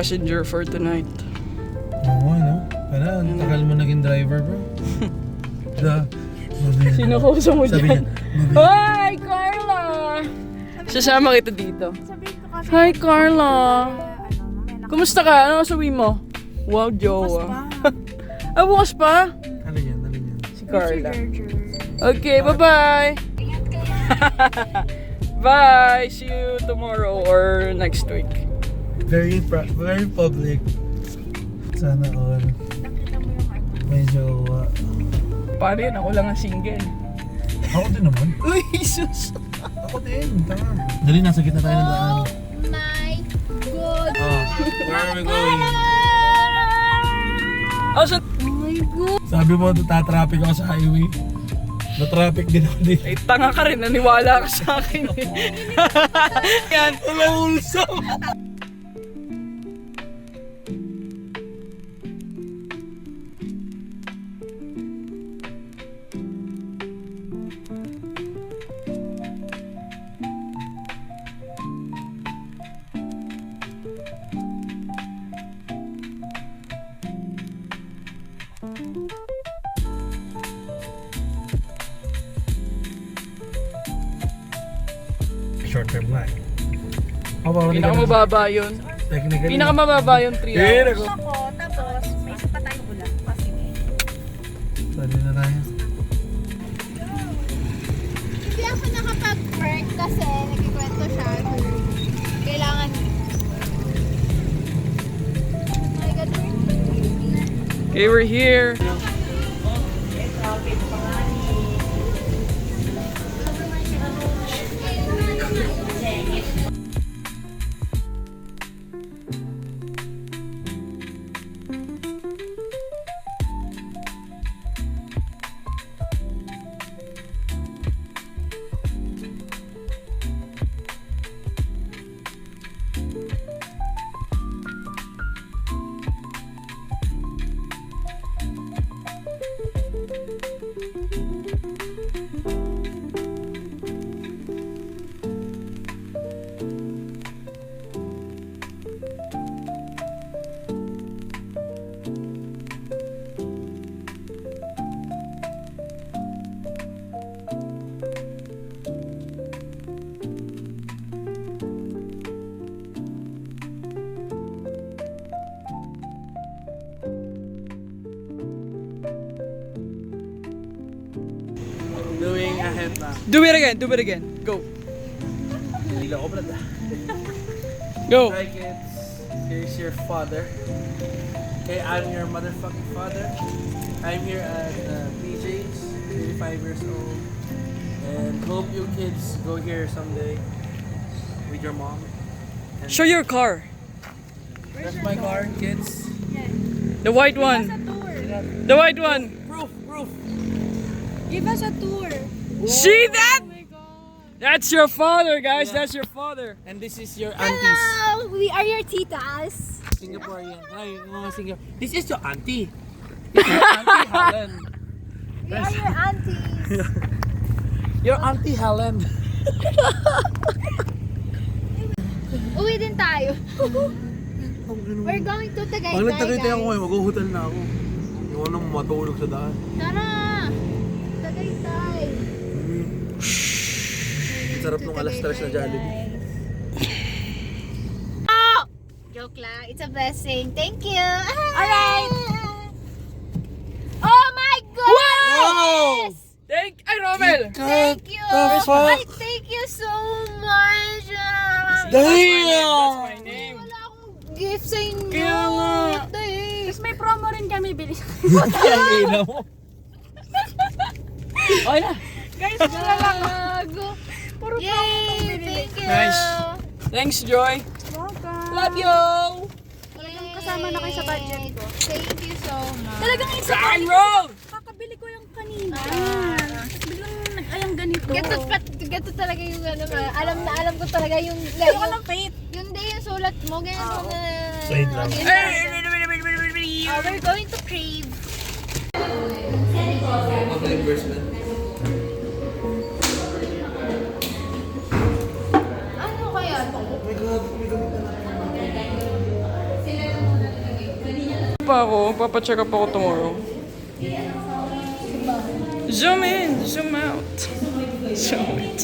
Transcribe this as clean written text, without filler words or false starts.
passenger for tonight. Oo, ano? Para, tagal mo naging driver, bro. Sino kausap mo Sabi dyan? niya, Hi, Carla! Sasama kita dito. Hi, Carla! Kumusta ka? Ano sabi mo? Wow, jowa. Bukas pa? Ano yan? Si Carla. Okay, bye-bye! Bye! See you tomorrow or next week. Very public. Sana all. May jowa. Paano yan? Ako lang ang single. Ako din naman. Uy, Jesus! Ako din. Tama. Dali, nasa gitna tayo ng daan. My God! Where are we going? Oh, so, Oh my God! Sabi mo, tatraffic ako sa highway. Na-traffic din ako dito. ay, tanga ka rin. Naniwala ka sa akin. Yan. Nalaulsam! Short term na eh. Pinakamababa yun. Technically. Pinakamababa yun, 3 hours. Ako, tapos may isa pa tayong ulan. Sige. Pwede na tayo. Hindi ako nakapag-work kasi nagkikwento siya. Kailangan... Oh my God. Okay, we're here. Doing ahead na. Do it again, do it again. Go. Hila ko brad. Go. Hi kids, here's your father. Okay, I'm your motherfucking father. I'm here at PJ's, 35 years old. And hope you kids go here someday with your mom. And Show your car. that's my car, kids. The white one. The white one. Proof. Give us a tour. See that? Oh my God. That's your father, guys. Yeah. That's your father. And this is your aunties. Hello! We are your titas. Singaporean. Hi, mga Singapore. This is your auntie. This is your auntie Helen. We are your aunties. Your auntie Helen. Uwi din tayo. We're going to Tagaytay, Pag nagtagaytay ako guys. ngayon, mag-uhutal na ako. Yung anong matulog sa daan. Tara! Tagaytay. Sarap nung alas 3 na Jollibee. Oh! Joke lang. It's a blessing. Thank you. Alright. Oh my God! Wow! Ay, Romel. Thank you. The fuck? Ay, thank you so much. That's Damn! my name. Wala akong gift sa inyo. Kaya nga. Tapos may promo rin kami. Bilis. Ang ina mo. Okay na. Guys, wala lang. Puro Yay! Thank you. Nice. Thanks, Joy. Welcome. Love you. Kasama na kayo sa budget ko. Thank you so much. Talagang isa Rock and roll. kakabili ko yung kanina. Biglang nag-ayang ganito. Ganito talaga yung ano, alam ko talaga yung Ayoko ka ng faith. yung day yung sulat mo, ganyan mo na. Wait lang. We're going to Crave. Reimbursement. Ano kaya to? Oh my God, may gamit na natin. pa ako. Papacheck up ako tomorrow. Zoom in, zoom out. Zoom in.